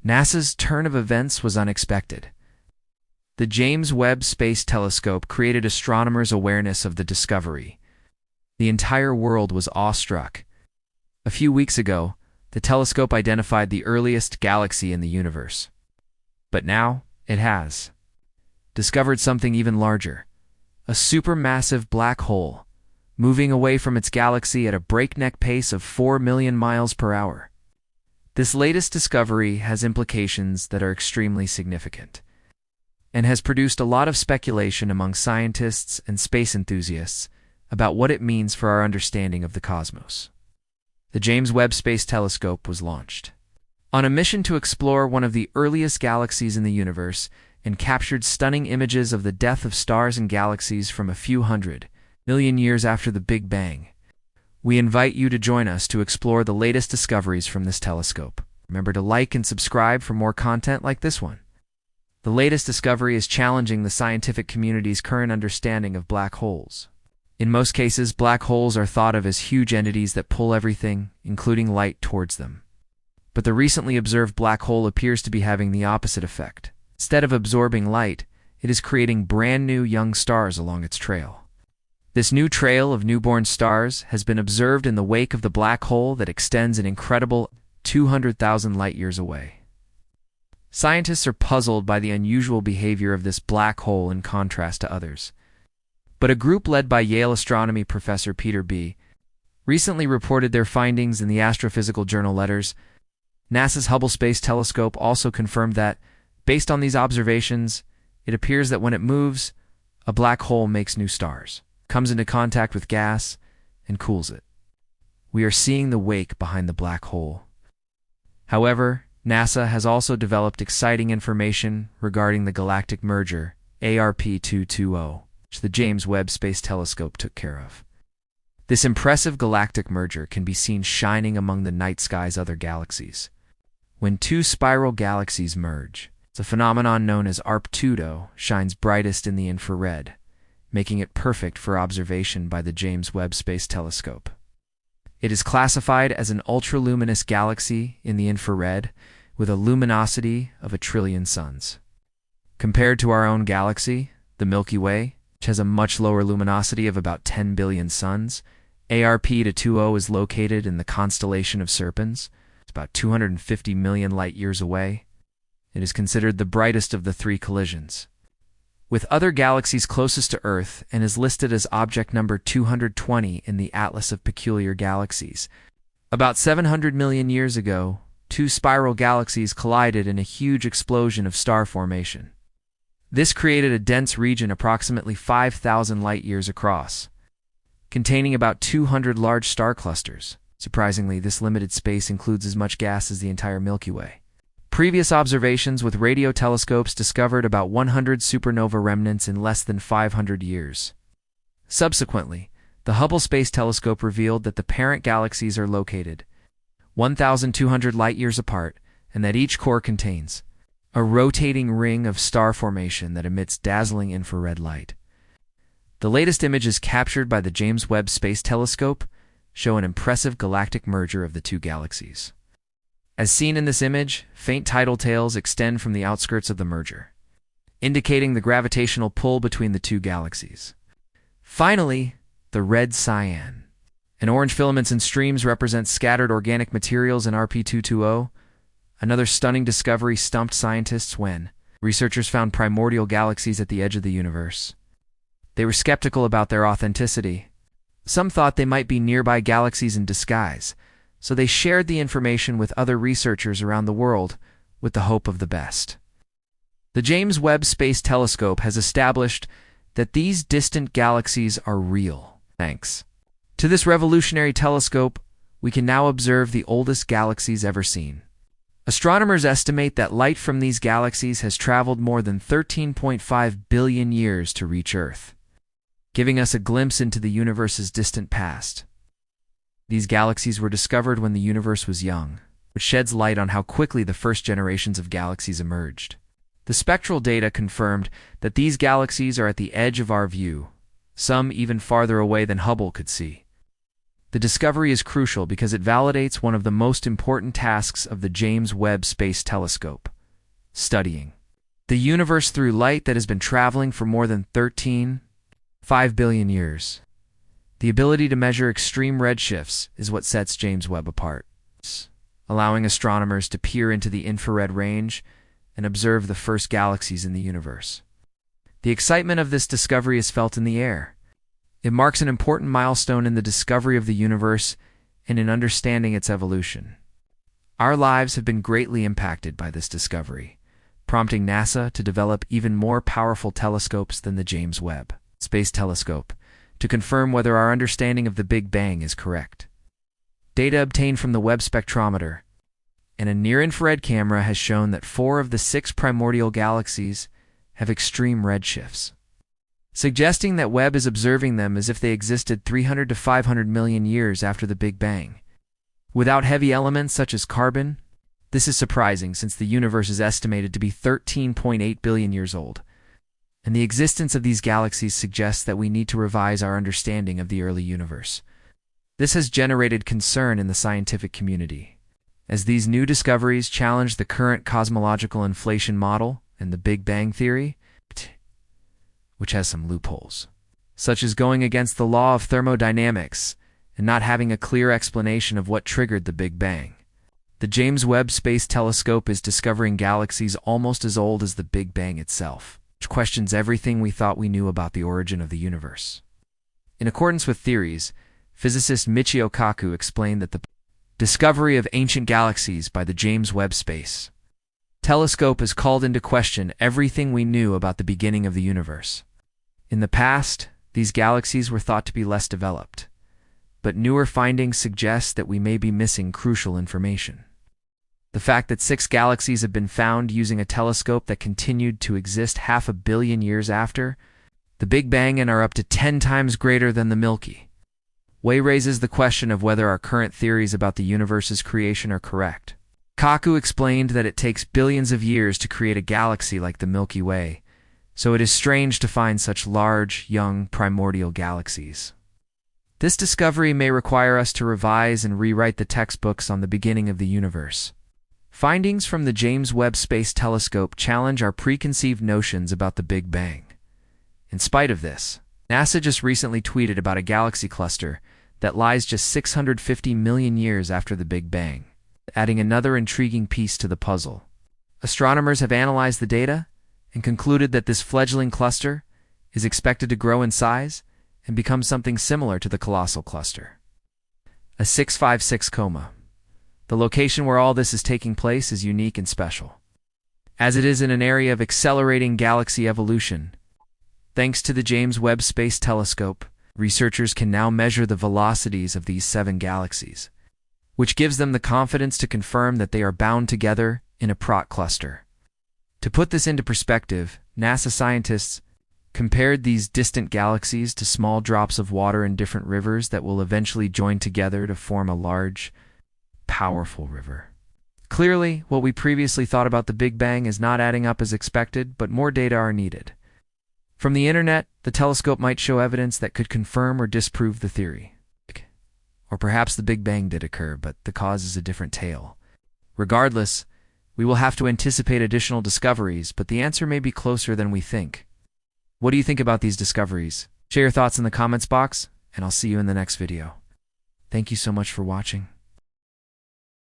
NASA's turn of events was unexpected. The James Webb Space Telescope created astronomers' awareness of the discovery. The entire world was awestruck. A few weeks ago, the telescope identified the earliest galaxy in the universe. But now, it has discovered something even larger, a supermassive black hole, moving away from its galaxy at a breakneck pace of 4 million miles per hour. This latest discovery has implications that are extremely significant, and has produced a lot of speculation among scientists and space enthusiasts about what it means for our understanding of the cosmos. The James Webb Space Telescope was launched on a mission to explore one of the earliest galaxies in the universe and captured stunning images of the death of stars and galaxies from a few 100 million years after the Big Bang. We invite you to join us to explore the latest discoveries from this telescope. Remember to like and subscribe for more content like this one. The latest discovery is challenging the scientific community's current understanding of black holes. In most cases, black holes are thought of as huge entities that pull everything, including light, towards them. But the recently observed black hole appears to be having the opposite effect. Instead of absorbing light, it is creating brand new young stars along its trail. This new trail of newborn stars has been observed in the wake of the black hole that extends an incredible 200,000 light-years away. Scientists are puzzled by the unusual behavior of this black hole in contrast to others. But a group led by Yale astronomy professor Peter B. recently reported their findings in the astrophysical journal Letters. NASA's Hubble Space Telescope also confirmed that, based on these observations, it appears that when it moves, a black hole makes new stars, comes into contact with gas, and cools it. We are seeing the wake behind the black hole. However, NASA has also developed exciting information regarding the galactic merger, ARP-220, which the James Webb Space Telescope took care of. This impressive galactic merger can be seen shining among the night sky's other galaxies. When two spiral galaxies merge, the phenomenon known as ARP-220 shines brightest in the infrared, making it perfect for observation by the James Webb Space Telescope. It is classified as an ultraluminous galaxy in the infrared with a luminosity of 1 trillion suns. Compared to our own galaxy, the Milky Way, which has a much lower luminosity of about 10 billion suns, ARP-220 is located in the constellation of Serpens. It's about 250 million light-years away. It is considered the brightest of the 3 collisions, with other galaxies closest to Earth, and is listed as object number 220 in the Atlas of Peculiar Galaxies. About 700 million years ago, 2 spiral galaxies collided in a huge explosion of star formation. This created a dense region approximately 5,000 light-years across, containing about 200 large star clusters. Surprisingly, this limited space includes as much gas as the entire Milky Way. Previous observations with radio telescopes discovered about 100 supernova remnants in less than 500 years. Subsequently, the Hubble Space Telescope revealed that the parent galaxies are located 1,200 light-years apart, and that each core contains a rotating ring of star formation that emits dazzling infrared light. The latest images captured by the James Webb Space Telescope show an impressive galactic merger of the 2 galaxies. As seen in this image, faint tidal tails extend from the outskirts of the merger, indicating the gravitational pull between the 2 galaxies. Finally, the red cyan and orange filaments and streams represent scattered organic materials in ARP-220. Another stunning discovery stumped scientists when researchers found primordial galaxies at the edge of the universe. They were skeptical about their authenticity. Some thought they might be nearby galaxies in disguise, so they shared the information with other researchers around the world with the hope of the best. The James Webb Space Telescope has established that these distant galaxies are real. Thanks to this revolutionary telescope, we can now observe the oldest galaxies ever seen. Astronomers estimate that light from these galaxies has traveled more than 13.5 billion years to reach Earth, giving us a glimpse into the universe's distant past. These galaxies were discovered when the universe was young, which sheds light on how quickly the first generations of galaxies emerged. The spectral data confirmed that these galaxies are at the edge of our view, some even farther away than Hubble could see. The discovery is crucial because it validates one of the most important tasks of the James Webb Space Telescope: studying the universe through light that has been traveling for more than 13.5 billion years. The ability to measure extreme redshifts is what sets James Webb apart, allowing astronomers to peer into the infrared range and observe the first galaxies in the universe. The excitement of this discovery is felt in the air. It marks an important milestone in the discovery of the universe and in understanding its evolution. Our lives have been greatly impacted by this discovery, prompting NASA to develop even more powerful telescopes than the James Webb Space Telescope to confirm whether our understanding of the Big Bang is correct. Data obtained from the Webb spectrometer and a near-infrared camera has shown that 4 of the 6 primordial galaxies have extreme redshifts, suggesting that Webb is observing them as if they existed 300 to 500 million years after the Big Bang. Without heavy elements such as carbon, this is surprising since the universe is estimated to be 13.8 billion years old, and the existence of these galaxies suggests that we need to revise our understanding of the early universe. This has generated concern in the scientific community, as these new discoveries challenge the current cosmological inflation model and the Big Bang theory, which has some loopholes, such as going against the law of thermodynamics and not having a clear explanation of what triggered the Big Bang. The James Webb Space Telescope is discovering galaxies almost as old as the Big Bang itself, which questions everything we thought we knew about the origin of the universe. In accordance with theories, physicist Michio Kaku explained that the discovery of ancient galaxies by the James Webb Space Telescope has called into question everything we knew about the beginning of the universe. In the past, these galaxies were thought to be less developed, but newer findings suggest that we may be missing crucial information. The fact that 6 galaxies have been found using a telescope that continued to exist 500 million years after the Big Bang and are up to 10 times greater than the Milky Way raises the question of whether our current theories about the universe's creation are correct. Kaku explained that it takes billions of years to create a galaxy like the Milky Way, so it is strange to find such large, young, primordial galaxies. This discovery may require us to revise and rewrite the textbooks on the beginning of the universe. Findings from the James Webb Space Telescope challenge our preconceived notions about the Big Bang. In spite of this, NASA just recently tweeted about a galaxy cluster that lies just 650 million years after the Big Bang, adding another intriguing piece to the puzzle. Astronomers have analyzed the data and concluded that this fledgling cluster is expected to grow in size and become something similar to the colossal cluster. A 656, the location where all this is taking place is unique and special, as it is in an area of accelerating galaxy evolution. Thanks to the James Webb Space Telescope, researchers can now measure the velocities of these 7 galaxies, which gives them the confidence to confirm that they are bound together in a prot cluster. To put this into perspective, NASA scientists compared these distant galaxies to small drops of water in different rivers that will eventually join together to form a large, powerful river. Clearly, what we previously thought about the Big Bang is not adding up as expected, but more data are needed. From the internet, the telescope might show evidence that could confirm or disprove the theory. Or perhaps the Big Bang did occur, but the cause is a different tale. Regardless, we will have to anticipate additional discoveries, but the answer may be closer than we think. What do you think about these discoveries? Share your thoughts in the comments box, and I'll see you in the next video. Thank you so much for watching.